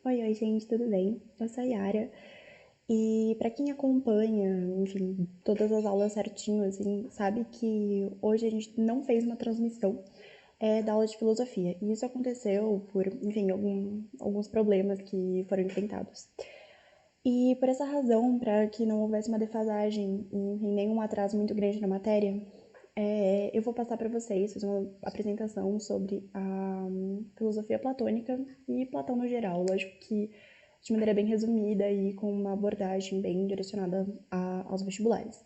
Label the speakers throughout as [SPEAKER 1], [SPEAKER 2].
[SPEAKER 1] Oi, gente, tudo bem? Eu sou a Yara. E pra quem acompanha, enfim, todas as aulas certinho, assim, sabe que hoje a gente não fez uma transmissão da aula de filosofia. E isso aconteceu por, enfim, alguns problemas que foram enfrentados. E por essa razão, para que não houvesse uma defasagem e, enfim, nenhum atraso muito grande na matéria, eu vou passar para vocês fazer uma apresentação sobre a filosofia platônica e Platão no geral. Lógico que de maneira bem resumida e com uma abordagem bem direcionada aos vestibulares.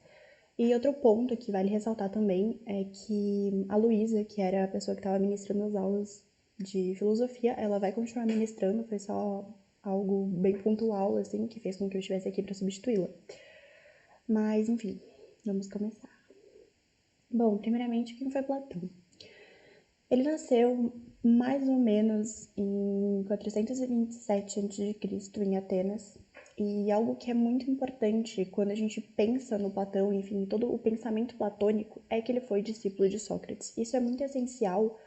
[SPEAKER 1] E outro ponto que vale ressaltar também é que a Luísa, que era a pessoa que estava ministrando as aulas de filosofia, ela vai continuar ministrando, foi só algo bem pontual, assim, que fez com que eu estivesse aqui para substituí-la. Mas, enfim, vamos começar. Bom, primeiramente, quem foi Platão? Ele nasceu mais ou menos em 427 a.C., em Atenas, e algo que é muito importante quando a gente pensa no Platão, enfim, todo o pensamento platônico, é que ele foi discípulo de Sócrates. Isso é muito essencial,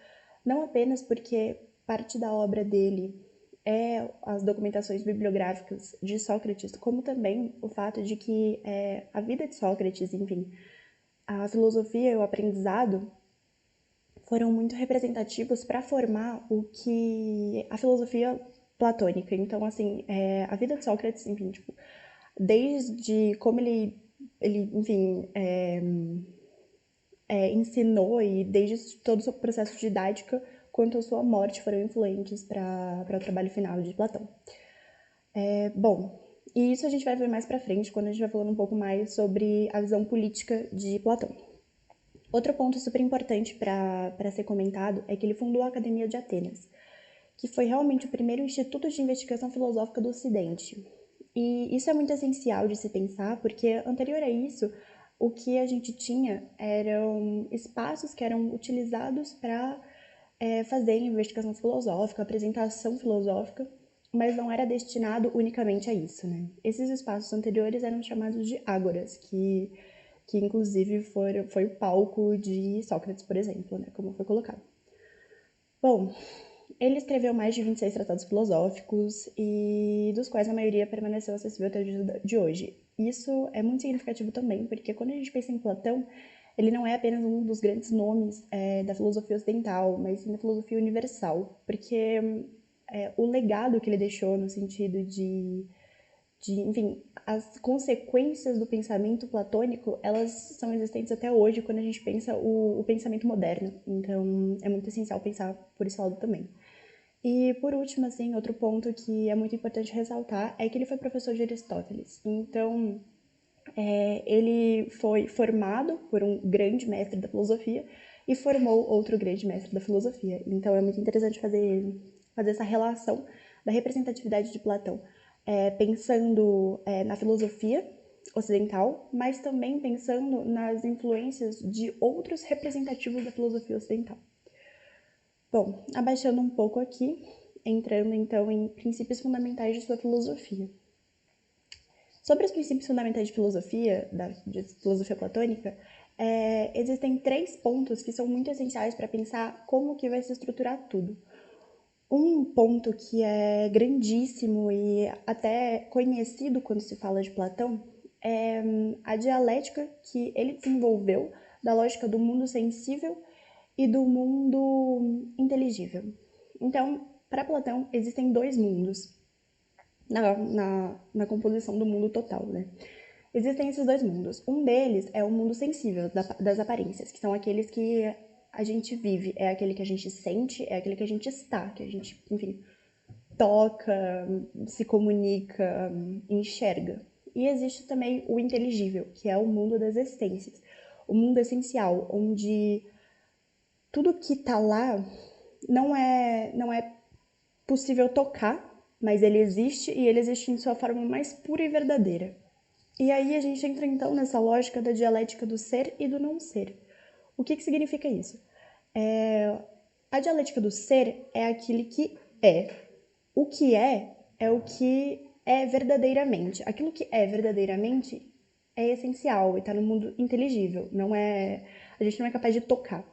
[SPEAKER 1] não apenas porque parte da obra dele é as documentações bibliográficas de Sócrates, como também o fato de que a vida de Sócrates, enfim, a filosofia e o aprendizado foram muito representativos para formar o que a filosofia platônica. Então, assim, a vida de Sócrates, enfim, tipo, desde como ele enfim, ensinou e desde todo o seu processo didático quanto a sua morte foram influentes para o trabalho final de Platão. Bom, e isso a gente vai ver mais para frente quando a gente vai falando um pouco mais sobre a visão política de Platão. Outro ponto super importante para ser comentado é que ele fundou a Academia de Atenas, que foi realmente o primeiro instituto de investigação filosófica do Ocidente. E isso é muito essencial de se pensar, porque anterior a isso, o que a gente tinha eram espaços que eram utilizados para fazer investigação filosófica, apresentação filosófica, mas não era destinado unicamente a isso, né? Esses espaços anteriores eram chamados de ágoras, que inclusive foi o palco de Sócrates, por exemplo, né, como foi colocado. Bom, ele escreveu mais de 26 tratados filosóficos, e dos quais a maioria permaneceu acessível até o dia de hoje. Isso é muito significativo também, porque quando a gente pensa em Platão, ele não é apenas um dos grandes nomes da filosofia ocidental, mas sim da filosofia universal, porque o legado que ele deixou no sentido enfim, as consequências do pensamento platônico, elas são existentes até hoje quando a gente pensa o pensamento moderno. Então, é muito essencial pensar por esse lado também. E, por último, assim, outro ponto que é muito importante ressaltar é que ele foi professor de Aristóteles. Então, ele foi formado por um grande mestre da filosofia e formou outro grande mestre da filosofia. Então, é muito interessante fazer essa relação da representatividade de Platão, pensando na filosofia ocidental, mas também pensando nas influências de outros representativos da filosofia ocidental. Bom, abaixando um pouco aqui, entrando então em princípios fundamentais de sua filosofia. Sobre os princípios fundamentais de filosofia platônica, existem 3 pontos que são muito essenciais para pensar como que vai se estruturar tudo. Um ponto que é grandíssimo e até conhecido quando se fala de Platão é a dialética que ele desenvolveu da lógica do mundo sensível e do mundo inteligível. Então, para Platão, existem 2 mundos na composição do mundo total, né? Existem esses 2 mundos. Um deles é o mundo sensível, das aparências, que são aqueles que a gente vive, é aquele que a gente sente, é aquele que a gente está, que a gente, enfim, toca, se comunica, enxerga. E existe também o inteligível, que é o mundo das essências, o mundo essencial, onde tudo que está lá não é possível tocar, mas ele existe, e ele existe em sua forma mais pura e verdadeira. E aí a gente entra então nessa lógica da dialética do ser e do não ser. O que significa isso? A dialética do ser é aquele que é. O que é o que é verdadeiramente. Aquilo que é verdadeiramente é essencial e está no mundo inteligível. A gente não é capaz de tocar.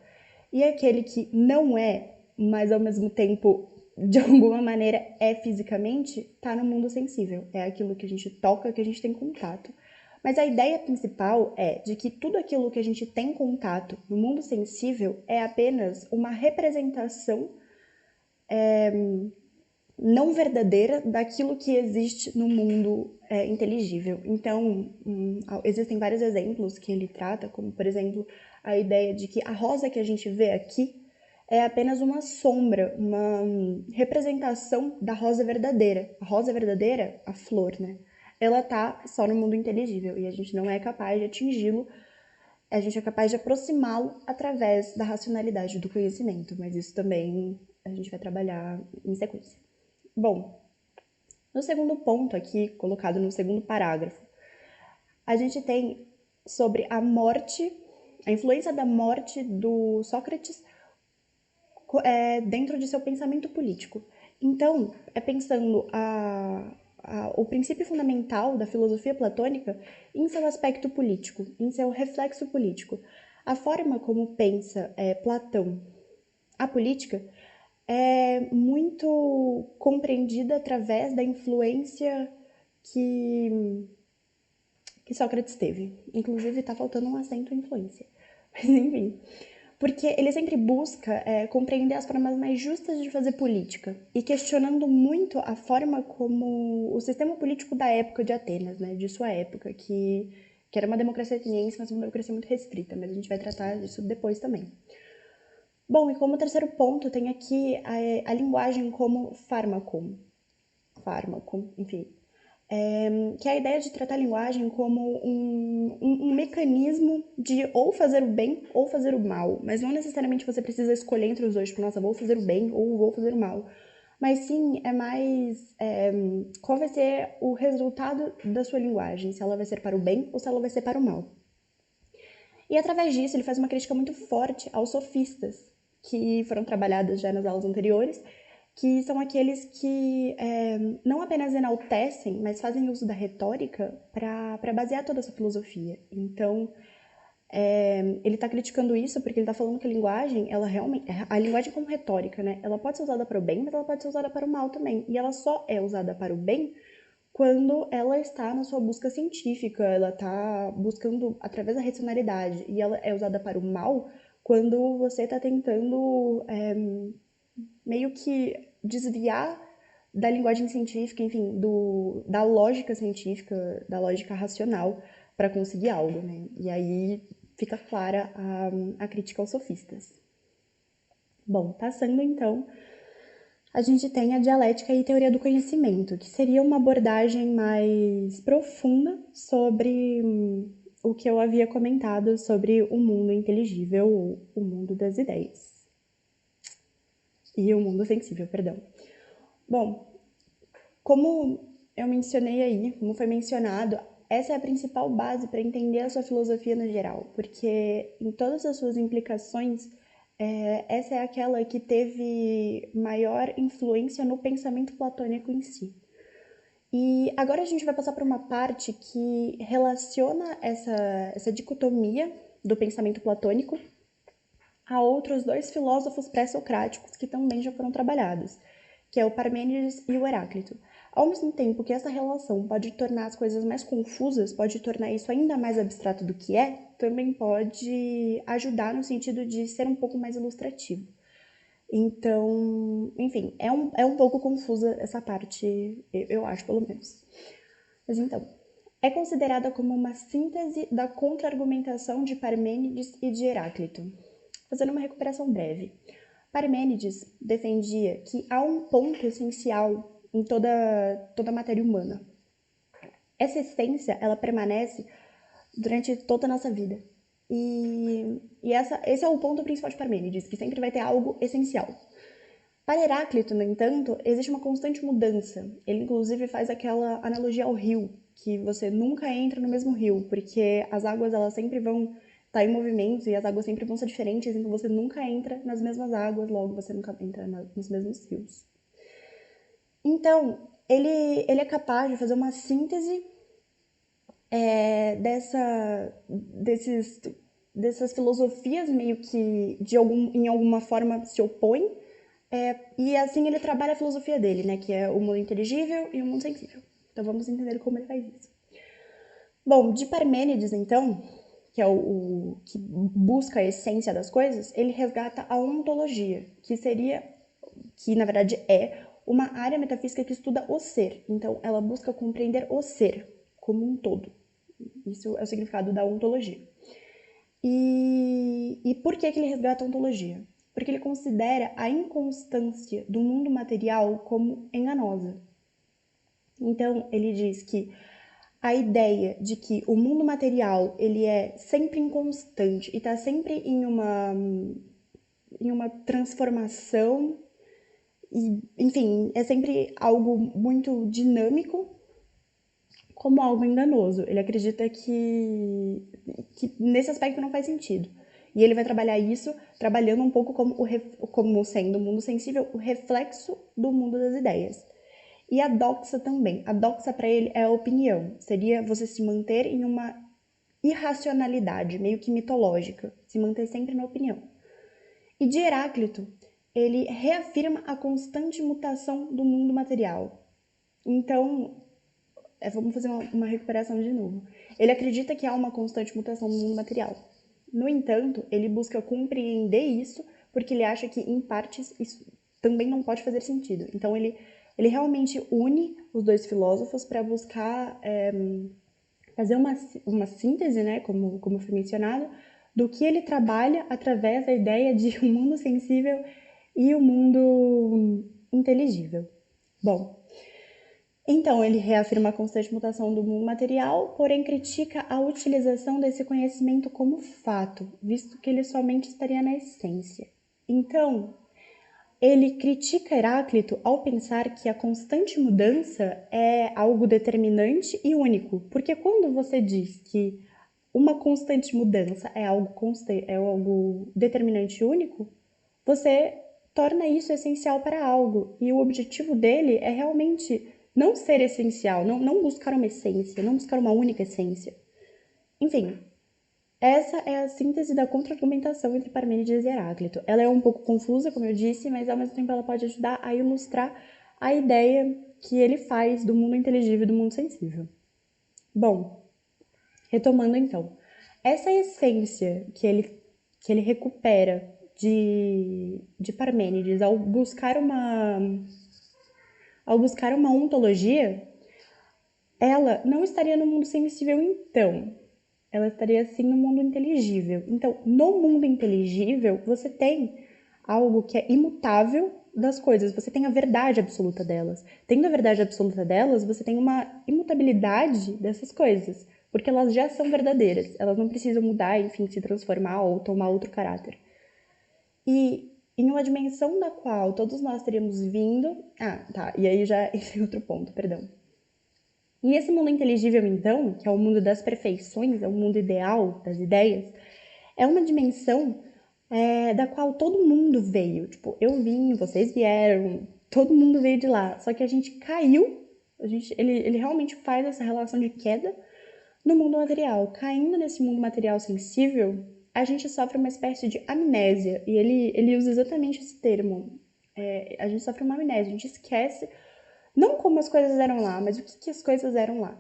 [SPEAKER 1] E aquele que não é, mas ao mesmo tempo de alguma maneira é fisicamente, está no mundo sensível. É aquilo que a gente toca, que a gente tem contato. Mas a ideia principal é de que tudo aquilo que a gente tem contato no mundo sensível é apenas uma representação não verdadeira daquilo que existe no mundo inteligível. Então, existem vários exemplos que ele trata, como, por exemplo, a ideia de que a rosa que a gente vê aqui é apenas uma sombra, uma representação da rosa verdadeira. A rosa verdadeira, a flor, né? Ela tá só no mundo inteligível e a gente não é capaz de atingi-lo, a gente é capaz de aproximá-lo através da racionalidade do conhecimento, mas isso também a gente vai trabalhar em sequência. Bom, no segundo ponto aqui, colocado no segundo parágrafo, a gente tem sobre a morte, a influência da morte do Sócrates dentro de seu pensamento político. Então, pensando o princípio fundamental da filosofia platônica em seu aspecto político, em seu reflexo político. A forma como pensa Platão a política é muito compreendida através da influência que Sócrates teve. Inclusive, está faltando um acento influência. Mas, enfim. Porque ele sempre busca compreender as formas mais justas de fazer política e questionando muito a forma como o sistema político da época de Atenas, né, de sua época, que era uma democracia ateniense, mas uma democracia muito restrita, mas a gente vai tratar disso depois também. Bom, e como terceiro ponto, tem aqui a linguagem como fármaco, enfim, que é a ideia de tratar a linguagem como um mecanismo de ou fazer o bem ou fazer o mal, mas não necessariamente você precisa escolher entre os dois, tipo, nossa, vou fazer o bem ou vou fazer o mal, mas sim é mais qual vai ser o resultado da sua linguagem, se ela vai ser para o bem ou se ela vai ser para o mal. E através disso ele faz uma crítica muito forte aos sofistas, que foram trabalhadas já nas aulas anteriores, que são aqueles que não apenas enaltecem, mas fazem uso da retórica para basear toda essa filosofia. Então, ele está criticando isso porque ele está falando que a linguagem, ela realmente, a linguagem como retórica, né? Ela pode ser usada para o bem, mas ela pode ser usada para o mal também. E ela só é usada para o bem quando ela está na sua busca científica, ela está buscando através da racionalidade, e ela é usada para o mal quando você está tentando meio que desviar da linguagem científica, enfim, da lógica científica, da lógica racional para conseguir algo, né? E aí fica clara a crítica aos sofistas. Bom, passando então, a gente tem a dialética e teoria do conhecimento, que seria uma abordagem mais profunda sobre o que eu havia comentado sobre o mundo inteligível, ou o mundo das ideias. E o mundo sensível, perdão. Bom, como eu mencionei aí, como foi mencionado, essa é a principal base para entender a sua filosofia no geral, porque em todas as suas implicações, essa é aquela que teve maior influência no pensamento platônico em si. E agora a gente vai passar para uma parte que relaciona essa dicotomia do pensamento platônico a outros dois filósofos pré-socráticos que também já foram trabalhados, que é o Parmênides e o Heráclito. Ao mesmo tempo que essa relação pode tornar as coisas mais confusas, pode tornar isso ainda mais abstrato do que é, também pode ajudar no sentido de ser um pouco mais ilustrativo. Então, enfim, é um pouco confusa essa parte, eu acho, pelo menos. Mas então, é considerada como uma síntese da contra-argumentação de Parmênides e de Heráclito. Fazendo uma recuperação breve. Parmênides defendia que há um ponto essencial em toda a matéria humana. Essa essência, ela permanece durante toda a nossa vida. Esse é o ponto principal de Parmênides, que sempre vai ter algo essencial. Para Heráclito, no entanto, existe uma constante mudança. Ele, inclusive, faz aquela analogia ao rio, que você nunca entra no mesmo rio, porque as águas elas sempre vão estar em movimento e as águas sempre vão ser diferentes, então você nunca entra nas mesmas águas, logo você nunca entra nos mesmos rios. Então, ele é capaz de fazer uma síntese dessas filosofias meio que em alguma forma se opõem E assim ele trabalha a filosofia dele, né? Que é o mundo inteligível e o mundo sensível. Então vamos entender como ele faz isso. Bom, de Parmênides, então, que é o que busca a essência das coisas, ele resgata a ontologia, que na verdade é uma área metafísica que estuda o ser. Então, ela busca compreender o ser como um todo. Isso é o significado da ontologia. E por que ele resgata a ontologia? Porque ele considera a inconstância do mundo material como enganosa. Então, ele diz que a ideia de que o mundo material ele é sempre inconstante e está sempre em uma transformação e, enfim, é sempre algo muito dinâmico como algo enganoso. Ele acredita que nesse aspecto não faz sentido. E ele vai trabalhar isso trabalhando um pouco como sendo o mundo sensível o reflexo do mundo das ideias. E a doxa também. A doxa para ele é a opinião. Seria você se manter em uma irracionalidade, meio que mitológica. Se manter sempre na opinião. E de Heráclito, ele reafirma a constante mutação do mundo material. Então, vamos fazer uma recuperação de novo. Ele acredita que há uma constante mutação no mundo material. No entanto, ele busca compreender isso porque ele acha que, em partes, isso também não pode fazer sentido. Então, ele realmente une os dois filósofos para buscar fazer uma síntese, né, como foi mencionado, do que ele trabalha através da ideia de um mundo sensível e um mundo inteligível. Bom, então ele reafirma a constante mutação do mundo material, porém critica a utilização desse conhecimento como fato, visto que ele somente estaria na essência. Então, ele critica Heráclito ao pensar que a constante mudança é algo determinante e único, porque quando você diz que uma constante mudança é algo determinante e único, você torna isso essencial para algo. E o objetivo dele é realmente não ser essencial, não buscar uma essência, não buscar uma única essência. Enfim, essa é a síntese da contra-argumentação entre Parmênides e Heráclito. Ela é um pouco confusa, como eu disse, mas ao mesmo tempo ela pode ajudar a ilustrar a ideia que ele faz do mundo inteligível e do mundo sensível. Bom, retomando então, essa essência que ele recupera de Parmênides ao buscar uma ontologia, ela não estaria no mundo sensível então, ela estaria assim no mundo inteligível. Então, no mundo inteligível, você tem algo que é imutável das coisas, você tem a verdade absoluta delas. Tendo a verdade absoluta delas, você tem uma imutabilidade dessas coisas, porque elas já são verdadeiras, elas não precisam mudar, enfim, se transformar ou tomar outro caráter. E em uma dimensão da qual todos nós teríamos vindo. Ah, tá, e aí já esse é outro ponto, perdão. E esse mundo inteligível, então, que é o mundo das perfeições, é o mundo ideal das ideias, é uma dimensão da qual todo mundo veio. Tipo, eu vim, vocês vieram, todo mundo veio de lá. Só que a gente caiu, ele realmente faz essa relação de queda no mundo material. Caindo nesse mundo material sensível, a gente sofre uma espécie de amnésia. E ele usa exatamente esse termo. A gente sofre uma amnésia, a gente esquece não como as coisas eram lá, mas o que as coisas eram lá.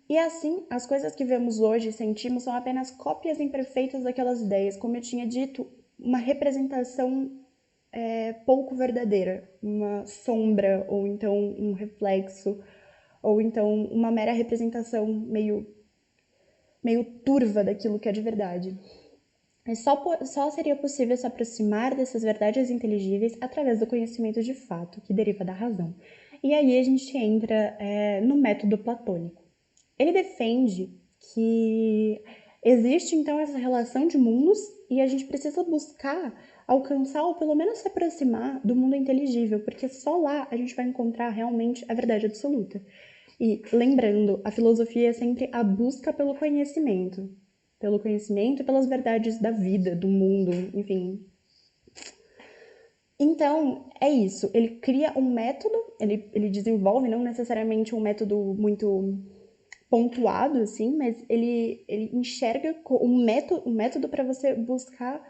[SPEAKER 1] E assim, as coisas que vemos hoje e sentimos são apenas cópias imperfeitas daquelas ideias, como eu tinha dito, uma representação pouco verdadeira, uma sombra, ou então um reflexo, ou então uma mera representação meio turva daquilo que é de verdade. Mas só seria possível se aproximar dessas verdades inteligíveis através do conhecimento de fato, que deriva da razão. E aí a gente entra no método platônico. Ele defende que existe então essa relação de mundos e a gente precisa buscar alcançar ou pelo menos se aproximar do mundo inteligível, porque só lá a gente vai encontrar realmente a verdade absoluta. E lembrando, a filosofia é sempre a busca pelo conhecimento e pelas verdades da vida, do mundo, enfim. Então, é isso. Ele cria um método, ele desenvolve não necessariamente um método muito pontuado, assim, mas ele enxerga um método para você buscar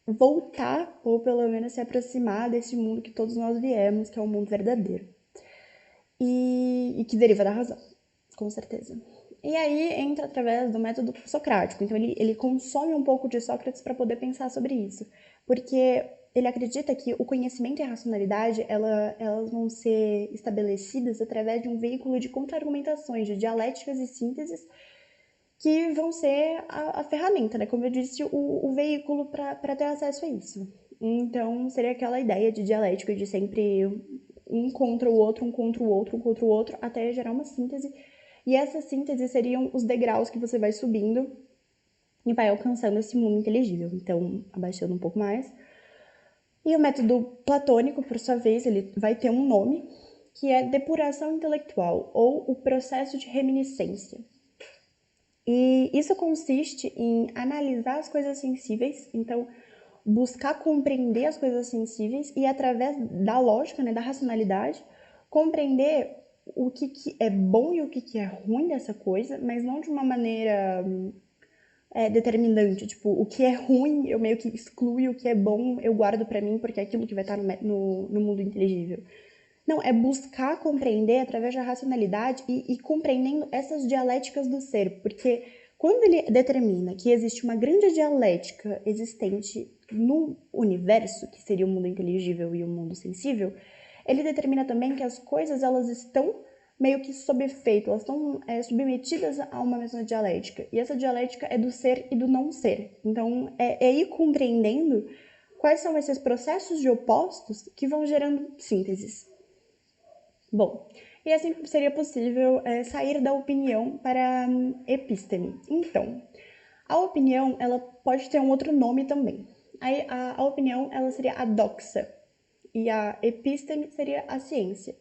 [SPEAKER 1] voltar, ou pelo menos se aproximar desse mundo que todos nós viemos, que é o mundo verdadeiro. E que deriva da razão, com certeza. E aí entra através do método socrático. Então ele consome um pouco de Sócrates para poder pensar sobre isso. Porque ele acredita que o conhecimento e a racionalidade elas vão ser estabelecidas através de um veículo de contra-argumentações, de dialéticas e sínteses, que vão ser a ferramenta, né? Como eu disse, o veículo para ter acesso a isso. Então, seria aquela ideia de dialética, de sempre um contra o outro, um contra o outro, um contra o outro, até gerar uma síntese. E essa síntese seriam os degraus que você vai subindo e vai alcançando esse mundo inteligível. Então, abaixando um pouco mais. E o método platônico, por sua vez, ele vai ter um nome, que é depuração intelectual, ou o processo de reminiscência. E isso consiste em analisar as coisas sensíveis, então buscar compreender as coisas sensíveis e através da lógica, né, da racionalidade, compreender o que é bom e o que é ruim dessa coisa, mas não de uma maneira determinante, tipo, o que é ruim eu meio que excluo e o que é bom eu guardo pra mim porque é aquilo que vai estar no mundo inteligível. Não, é buscar compreender através da racionalidade e compreendendo essas dialéticas do ser, porque quando ele determina que existe uma grande dialética existente no universo, que seria o mundo inteligível e o mundo sensível, ele determina também que as coisas elas estão meio que sob efeito, elas estão submetidas a uma mesma dialética, e essa dialética é do ser e do não ser. Então, é ir compreendendo quais são esses processos de opostos que vão gerando sínteses. Bom, e assim seria possível sair da opinião para a episteme. Então, a opinião ela pode ter um outro nome também. Aí a opinião ela seria a doxa e a episteme seria a ciência.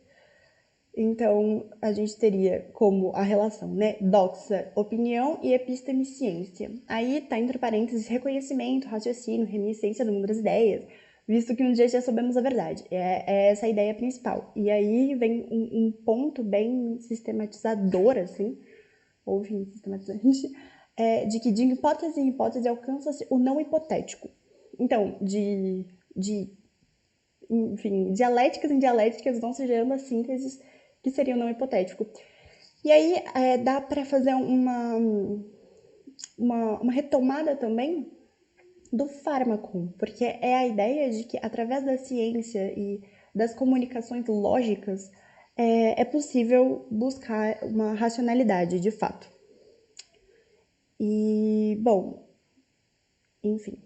[SPEAKER 1] Então, a gente teria como a relação, né? Doxa, opinião e episteme, ciência. Aí tá entre parênteses reconhecimento, raciocínio, reminiscência do mundo das ideias, visto que um dia já soubemos a verdade. É essa a ideia principal. E aí vem um ponto bem sistematizador, assim, ou enfim, sistematizante, de que de hipótese em hipótese alcança-se o não hipotético. Então, enfim, dialéticas em dialéticas vão se gerando as sínteses que seriam não hipotético. E aí dá para fazer uma retomada também do fármaco, porque é a ideia de que através da ciência e das comunicações lógicas é possível buscar uma racionalidade de fato. E, bom, enfim.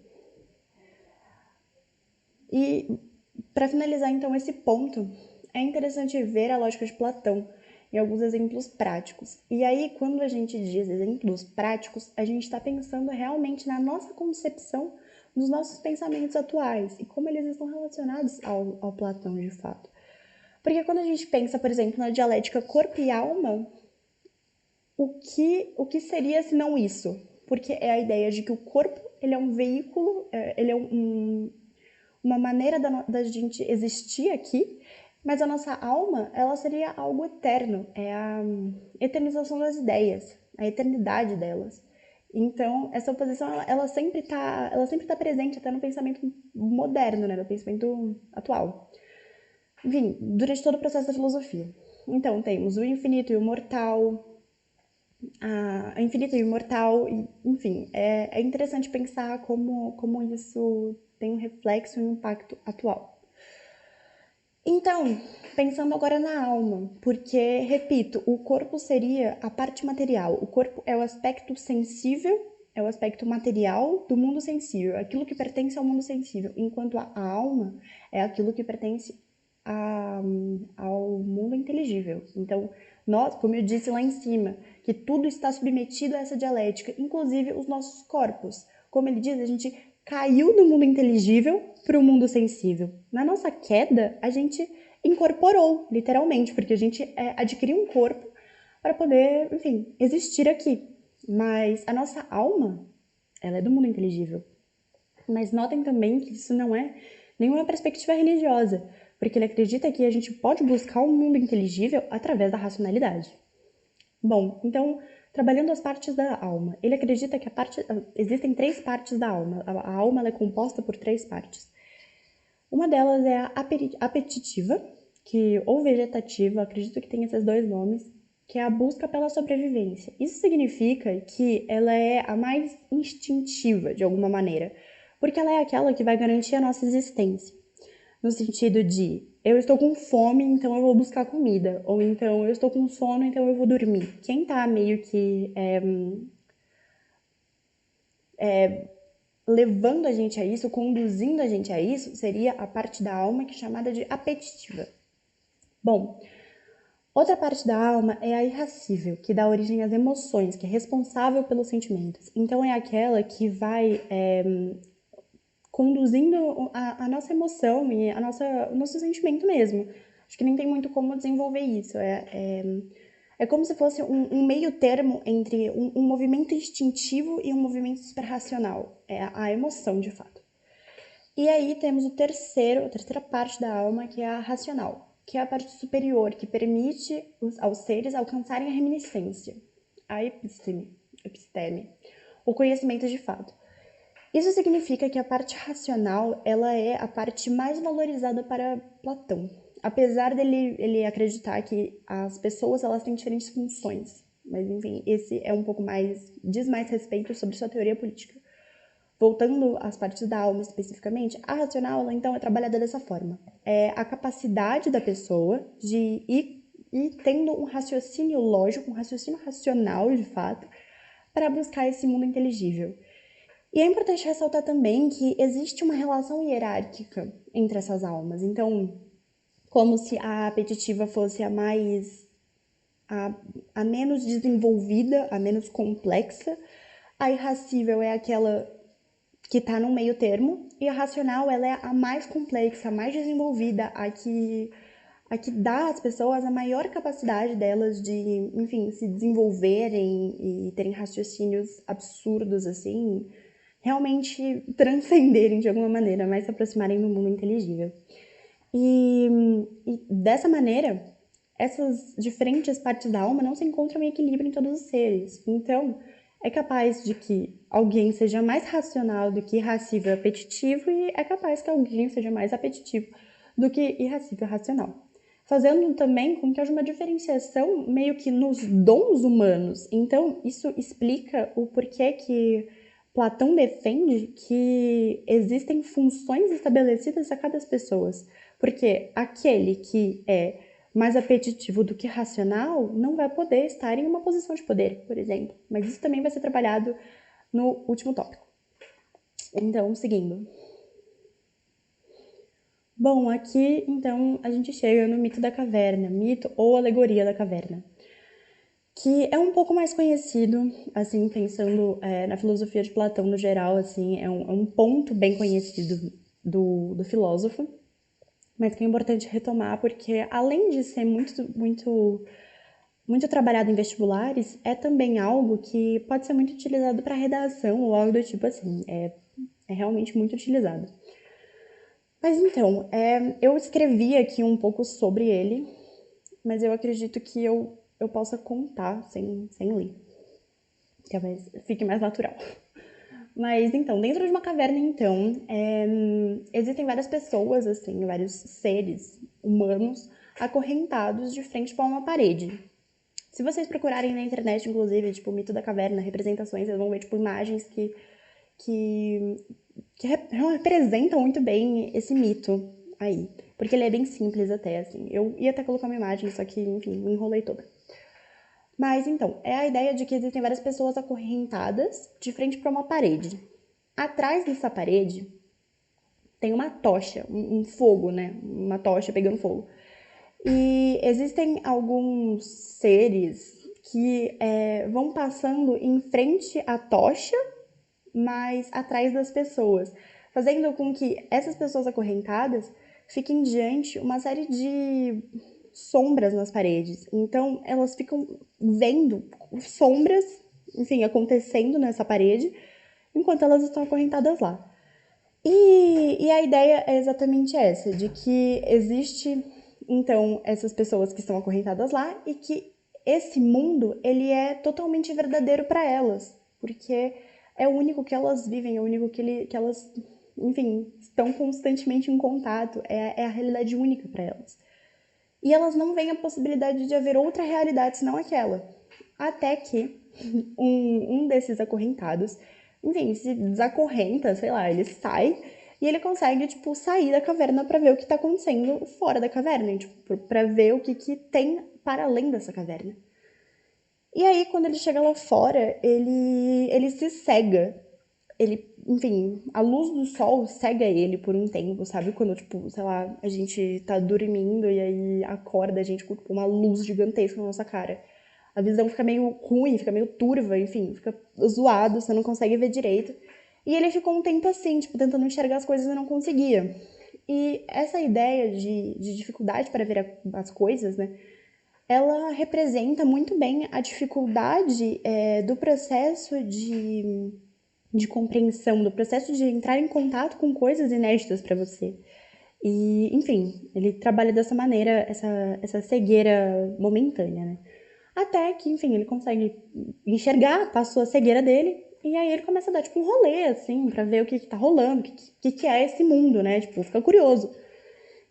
[SPEAKER 1] E para finalizar então esse ponto, é interessante ver a lógica de Platão em alguns exemplos práticos. E aí, quando a gente diz exemplos práticos, a gente está pensando realmente na nossa concepção dos nossos pensamentos atuais e como eles estão relacionados ao Platão de fato. Porque quando a gente pensa, por exemplo, na dialética corpo e alma, o que seria se não isso? Porque é a ideia de que o corpo ele é um veículo, ele é uma maneira da gente existir aqui, mas a nossa alma, ela seria algo eterno, é a eternização das ideias, a eternidade delas. Então, essa oposição, ela sempre tá presente até no pensamento moderno, né, no pensamento atual. Enfim, durante todo o processo da filosofia. Então, temos o infinito e o mortal, a infinita e o imortal, enfim, é interessante pensar como isso tem um reflexo e um impacto atual. Então, pensando agora na alma, porque, repito, o corpo seria a parte material, o corpo é o aspecto sensível, é o aspecto material do mundo sensível, aquilo que pertence ao mundo sensível, enquanto a alma é aquilo que pertence ao mundo inteligível. Então, nós, como eu disse lá em cima, que tudo está submetido a essa dialética, inclusive os nossos corpos. Como ele diz, a gente caiu do mundo inteligível para o mundo sensível. Na nossa queda, a gente incorporou, literalmente, porque a gente adquiriu um corpo para poder, enfim, existir aqui. Mas a nossa alma, ela é do mundo inteligível. Mas notem também que isso não é nenhuma perspectiva religiosa, porque ele acredita que a gente pode buscar um mundo inteligível através da racionalidade. Bom, então, trabalhando as partes da alma. Ele acredita que existem 3 partes da alma. A alma ela é composta por 3 partes. Uma delas é a apetitiva, ou vegetativa, acredito que tem esses 2 nomes, que é a busca pela sobrevivência. Isso significa que ela é a mais instintiva, de alguma maneira, porque ela é aquela que vai garantir a nossa existência. No sentido de, eu estou com fome, então eu vou buscar comida. Ou então, eu estou com sono, então eu vou dormir. Quem tá meio que levando a gente a isso, conduzindo a gente a isso, seria a parte da alma que é chamada de apetitiva. Bom, outra parte da alma é a irascível, que dá origem às emoções, que é responsável pelos sentimentos. Então, é aquela que vai conduzindo a nossa emoção e o nosso sentimento mesmo. Acho que nem tem muito como desenvolver isso. É como se fosse um meio termo entre um movimento instintivo e um movimento super racional. É a emoção, de fato. E aí temos a terceira parte da alma, que é a racional, que é a parte superior, que permite aos seres alcançarem a reminiscência, a episteme, o conhecimento de fato. Isso significa que a parte racional, ela é a parte mais valorizada para Platão. Apesar dele ele acreditar que as pessoas elas têm diferentes funções. Mas, enfim, esse é um pouco mais... diz mais respeito sobre sua teoria política. Voltando às partes da alma especificamente, a racional, ela, então, é trabalhada dessa forma. É a capacidade da pessoa de ir tendo um raciocínio lógico, um raciocínio racional, de fato, para buscar esse mundo inteligível. E é importante ressaltar também que existe uma relação hierárquica entre essas almas. Então, como se a apetitiva fosse a menos desenvolvida, a menos complexa, a irascível é aquela que está no meio termo, e a racional ela é a mais complexa, a mais desenvolvida, a que dá às pessoas a maior capacidade delas de, enfim, se desenvolverem e terem raciocínios absurdos, assim, realmente transcenderem de alguma maneira, mais se aproximarem do mundo inteligível. E dessa maneira, essas diferentes partes da alma não se encontram em equilíbrio em todos os seres. Então, é capaz de que alguém seja mais racional do que irascível e apetitivo, e é capaz que alguém seja mais apetitivo do que irascível e racional. Fazendo também com que haja uma diferenciação meio que nos dons humanos. Então, isso explica o porquê que Platão defende que existem funções estabelecidas a cada pessoa, porque aquele que é mais apetitivo do que racional não vai poder estar em uma posição de poder, por exemplo. Mas isso também vai ser trabalhado no último tópico. Então, seguindo. Bom, aqui, então, a gente chega no mito da caverna, mito ou alegoria da caverna, que é um pouco mais conhecido, assim, pensando na filosofia de Platão no geral, assim, é um ponto bem conhecido do filósofo, mas que é importante retomar porque, além de ser muito trabalhado em vestibulares, é também algo que pode ser muito utilizado para redação ou algo do tipo assim, é realmente muito utilizado. Mas então, eu escrevi aqui um pouco sobre ele, mas eu acredito que eu possa contar sem ler. Talvez fique mais natural. Mas então, dentro de uma caverna, então, existem várias pessoas, assim, vários seres humanos acorrentados de frente para uma parede. Se vocês procurarem na internet, inclusive, tipo, o mito da caverna, representações, vocês vão ver, tipo, imagens que representam muito bem esse mito aí. Porque ele é bem simples até, assim. Eu ia até colocar uma imagem, só que, enfim, me enrolei toda. Mas, então, é a ideia de que existem várias pessoas acorrentadas de frente para uma parede. Atrás dessa parede tem uma tocha, um fogo, né? Uma tocha pegando fogo. E existem alguns seres que vão passando em frente à tocha, mas atrás das pessoas, fazendo com que essas pessoas acorrentadas fiquem diante uma série de sombras nas paredes. Então, elas ficam vendo sombras, enfim, acontecendo nessa parede, enquanto elas estão acorrentadas lá. E a ideia é exatamente essa, de que existe, então, essas pessoas que estão acorrentadas lá e que esse mundo, ele é totalmente verdadeiro para elas, porque é o único que elas vivem, é o único que elas, enfim, estão constantemente em contato, é a realidade única para elas. E elas não veem a possibilidade de haver outra realidade senão aquela. Até que um desses acorrentados, enfim, se desacorrenta, sei lá, ele sai e ele consegue, tipo, sair da caverna para ver o que tá acontecendo fora da caverna, tipo, pra ver o que tem para além dessa caverna. E aí, quando ele chega lá fora, ele se cega. Ele, enfim, a luz do sol cega ele por um tempo, sabe? Quando, tipo, sei lá, a gente tá dormindo e aí acorda a gente com tipo, uma luz gigantesca na nossa cara. A visão fica meio ruim, fica meio turva, enfim, fica zoado, você não consegue ver direito. E ele ficou um tempo assim, tipo, tentando enxergar as coisas e não conseguia. E essa ideia de dificuldade para ver as coisas, né? Ela representa muito bem a dificuldade do processo de compreensão, do processo de entrar em contato com coisas inéditas para você. E, enfim, ele trabalha dessa maneira, essa cegueira momentânea, né? Até que, enfim, ele consegue enxergar, passou a cegueira dele, e aí ele começa a dar, tipo, um rolê, assim, pra ver o que tá rolando, o que é esse mundo, né? Tipo, fica curioso.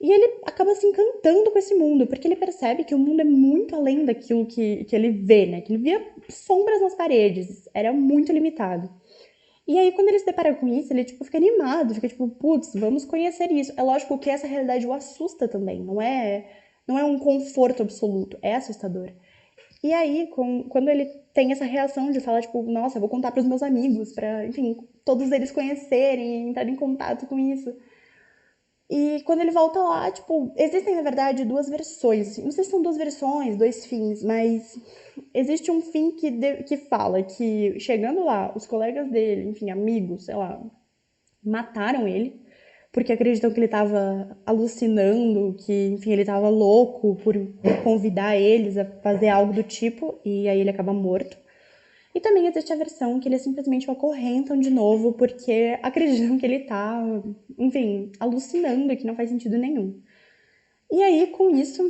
[SPEAKER 1] E ele acaba se encantando com esse mundo, porque ele percebe que o mundo é muito além daquilo que ele vê, né? Que ele via sombras nas paredes, era muito limitado. E aí, quando ele se depara com isso, ele, tipo, fica animado, fica tipo, putz, vamos conhecer isso. É lógico que essa realidade o assusta também, não é um conforto absoluto, é assustador. E aí, quando ele tem essa reação de falar, tipo, nossa, eu vou contar pros meus amigos, pra, enfim, todos eles conhecerem e entrarem em contato com isso. E quando ele volta lá, tipo, existem, na verdade, duas versões. Assim, não sei se são duas versões, dois fins, mas existe um fim que fala que, chegando lá, os colegas dele, enfim, amigos, sei lá, mataram ele, porque acreditam que ele estava alucinando, que, enfim, ele estava louco por convidar eles a fazer algo do tipo, e aí ele acaba morto. E também existe a versão que eles simplesmente o acorrentam de novo porque acreditam que ele tá, enfim, alucinando e que não faz sentido nenhum. E aí, com isso,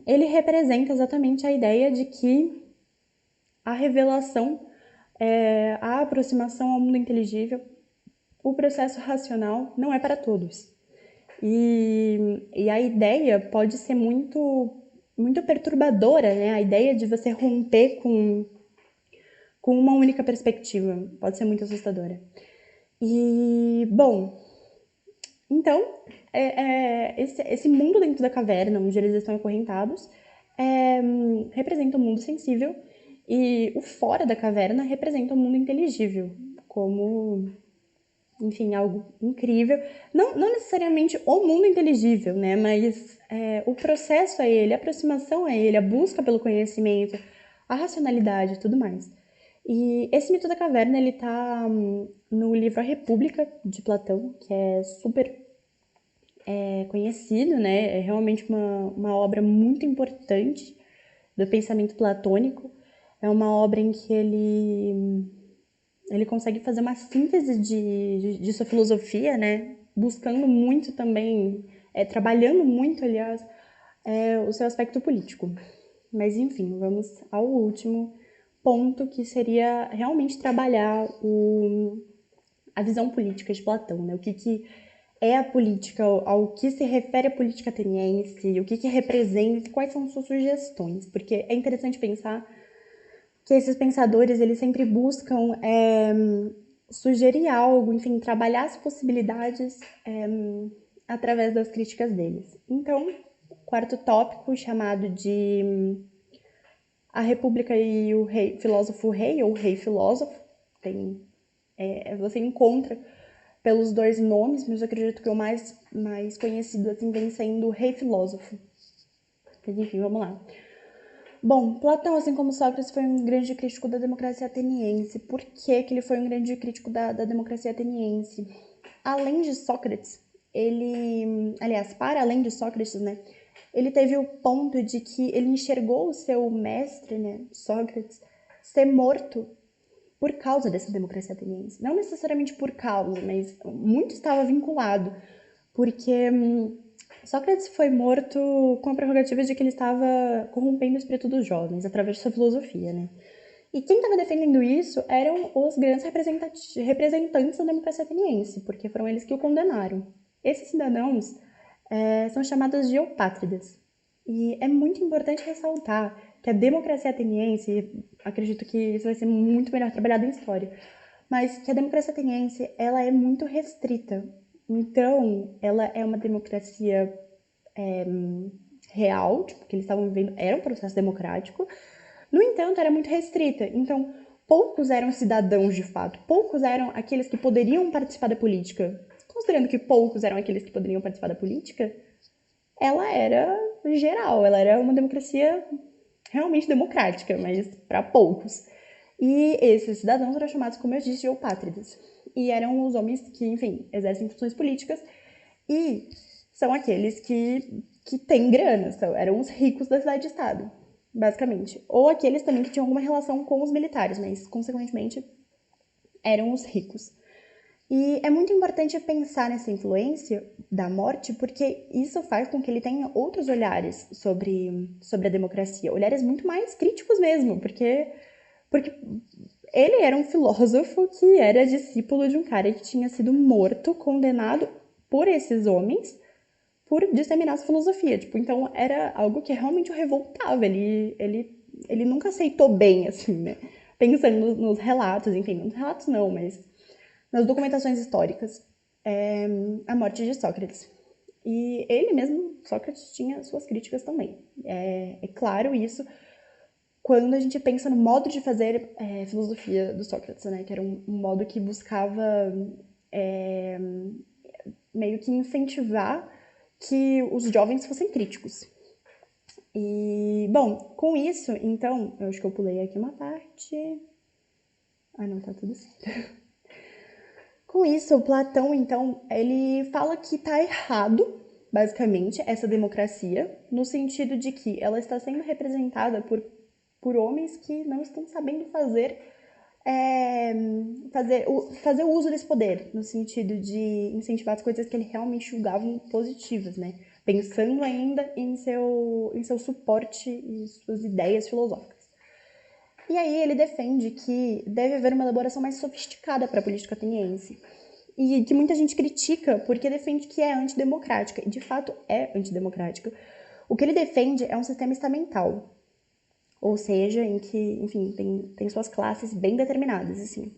[SPEAKER 1] ele representa exatamente a ideia de que a revelação, a aproximação ao mundo inteligível, o processo racional não é para todos. E a ideia pode ser muito perturbadora, né? A ideia de você romper com uma única perspectiva pode ser muito assustadora. E, bom, então, esse mundo dentro da caverna, onde eles estão acorrentados, representa o mundo sensível e o fora da caverna representa o mundo inteligível, como, enfim, algo incrível. Não necessariamente o mundo inteligível, né? Mas o processo a ele, a aproximação a ele, a busca pelo conhecimento, a racionalidade e tudo mais. E esse mito da caverna, ele tá no livro A República, de Platão, que é super conhecido, né? É realmente uma obra muito importante do pensamento platônico. É uma obra em que ele consegue fazer uma síntese de sua filosofia, né? Buscando muito também, trabalhando muito, aliás, o seu aspecto político. Mas, enfim, vamos ao último ponto, que seria realmente trabalhar a visão política de Platão, né? O que é a política, ao que se refere a política ateniense, o que representa, quais são suas sugestões, porque é interessante pensar que esses pensadores, eles sempre buscam sugerir algo, enfim, trabalhar as possibilidades através das críticas deles. Então, o quarto tópico, chamado de A República e o Rei, Filósofo Rei, ou Rei Filósofo, você encontra pelos dois nomes, mas eu acredito que o mais conhecido assim vem sendo o Rei Filósofo. Mas enfim, vamos lá. Bom, Platão, assim como Sócrates, foi um grande crítico da democracia ateniense. Por que ele foi um grande crítico da democracia ateniense? Além de Sócrates, aliás, para além de Sócrates, né, ele teve o ponto de que ele enxergou o seu mestre, né, Sócrates, ser morto por causa dessa democracia ateniense. Não necessariamente por causa, mas muito estava vinculado, porque Sócrates foi morto com a prerrogativa de que ele estava corrompendo o espírito dos jovens através de sua filosofia, né? E quem estava defendendo isso eram os grandes representantes da democracia ateniense, porque foram eles que o condenaram. Esses cidadãos são chamados de eupátridas. E é muito importante ressaltar que a democracia ateniense, acredito que isso vai ser muito melhor trabalhado em história, mas que a democracia ateniense ela é muito restrita. Então, ela é uma democracia real, tipo, que eles estavam vivendo era um processo democrático. No entanto, era muito restrita. Então, poucos eram cidadãos de fato, poucos eram aqueles que poderiam participar da política. Considerando que poucos eram aqueles que poderiam participar da política, ela era geral, ela era uma democracia realmente democrática, mas para poucos. E esses cidadãos eram chamados, como eu disse, de eupátridas. E eram os homens que, enfim, exercem funções políticas e são aqueles que têm grana, eram os ricos da cidade-estado, basicamente. Ou aqueles também que tinham alguma relação com os militares, mas, consequentemente, eram os ricos. E é muito importante pensar nessa influência da morte, porque isso faz com que ele tenha outros olhares sobre a democracia, olhares muito mais críticos mesmo, porque ele era um filósofo que era discípulo de um cara que tinha sido morto, condenado por esses homens por disseminar essa filosofia. Tipo, então era algo que realmente o revoltava. Ele nunca aceitou bem, assim, né? Pensando nos relatos, enfim, nos relatos não, mas nas documentações históricas, a morte de Sócrates. E ele mesmo, Sócrates, tinha suas críticas também. É claro isso quando a gente pensa no modo de fazer filosofia do Sócrates, né? Que era um modo que buscava meio que incentivar que os jovens fossem críticos. E, bom, com isso, então, eu acho que eu pulei aqui uma parte. Ah, não, tá tudo certo. Com isso, o Platão, então, ele fala que está errado, basicamente, essa democracia, no sentido de que ela está sendo representada por homens que não estão sabendo fazer o uso desse poder, no sentido de incentivar as coisas que ele realmente julgavam positivas, né? Pensando ainda em seu suporte e suas ideias filosóficas. E aí ele defende que deve haver uma elaboração mais sofisticada para a política ateniense. E que muita gente critica porque defende que é antidemocrática. E de fato é antidemocrática. O que ele defende é um sistema estamental. Ou seja, em que, enfim, tem suas classes bem determinadas, assim.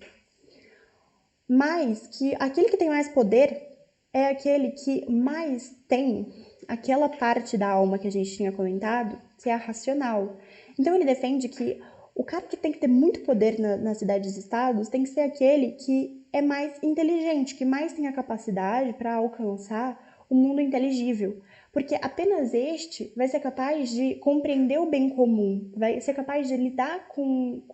[SPEAKER 1] Mas que aquele que tem mais poder é aquele que mais tem aquela parte da alma que a gente tinha comentado, que é a racional. Então ele defende que o cara que tem que ter muito poder nas cidades-estados tem que ser aquele que é mais inteligente, que mais tem a capacidade para alcançar o mundo inteligível. Porque apenas este vai ser capaz de compreender o bem comum, vai ser capaz de lidar com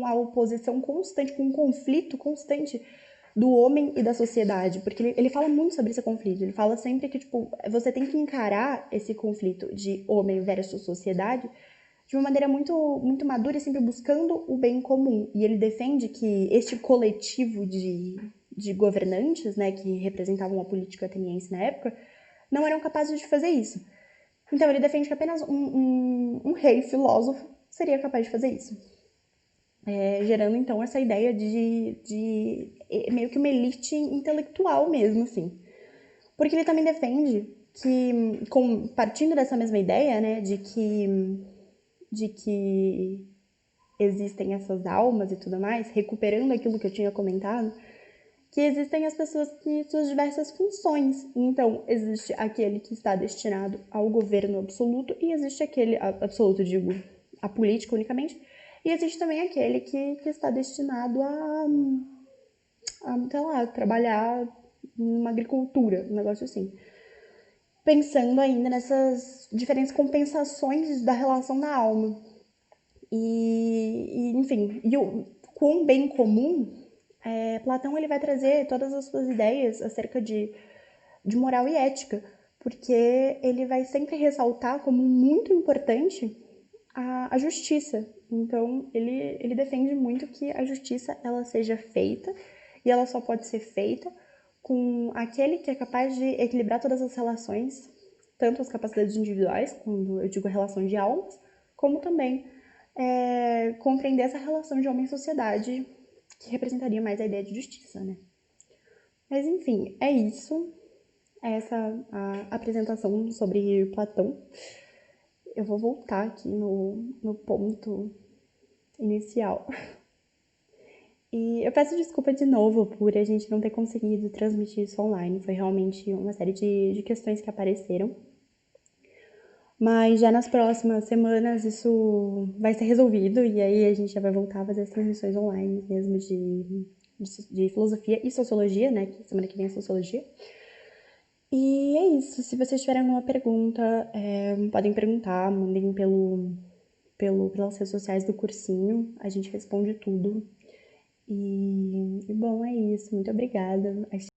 [SPEAKER 1] a oposição constante, com o conflito constante do homem e da sociedade, porque ele fala muito sobre esse conflito. Ele fala sempre que tipo, você tem que encarar esse conflito de homem versus sociedade de uma maneira muito, muito madura e sempre buscando o bem comum. E ele defende que este coletivo de governantes, né, que representavam a política ateniense na época, não eram capazes de fazer isso. Então ele defende que apenas um rei filósofo seria capaz de fazer isso. Gerando então essa ideia de meio que uma elite intelectual mesmo, assim. Porque ele também defende que, partindo dessa mesma ideia, né, de que existem essas almas e tudo mais, recuperando aquilo que eu tinha comentado, que existem as pessoas que têm suas diversas funções. Então, existe aquele que está destinado ao governo absoluto e existe aquele, absoluto digo, a política unicamente, e existe também aquele que está destinado sei lá, trabalhar numa agricultura, um negócio assim. Pensando ainda nessas diferentes compensações da relação da alma. Enfim, com o bem comum, Platão ele vai trazer todas as suas ideias acerca de moral e ética, porque ele vai sempre ressaltar como muito importante a justiça. Então, ele defende muito que a justiça ela seja feita, e ela só pode ser feita com aquele que é capaz de equilibrar todas as relações, tanto as capacidades individuais, quando eu digo relação de almas, como também compreender essa relação de homem e sociedade, que representaria mais a ideia de justiça, né? Mas enfim, é isso. É essa a apresentação sobre Platão. Eu vou voltar aqui no ponto inicial. E eu peço desculpa de novo por a gente não ter conseguido transmitir isso online. Foi realmente uma série de questões que apareceram. Mas já nas próximas semanas isso vai ser resolvido e aí a gente já vai voltar a fazer as transmissões online mesmo de filosofia e sociologia, né? Que semana que vem é sociologia. E é isso. Se vocês tiverem alguma pergunta, podem perguntar, mandem pelas redes sociais do cursinho. A gente responde tudo. E bom, é isso. Muito obrigada.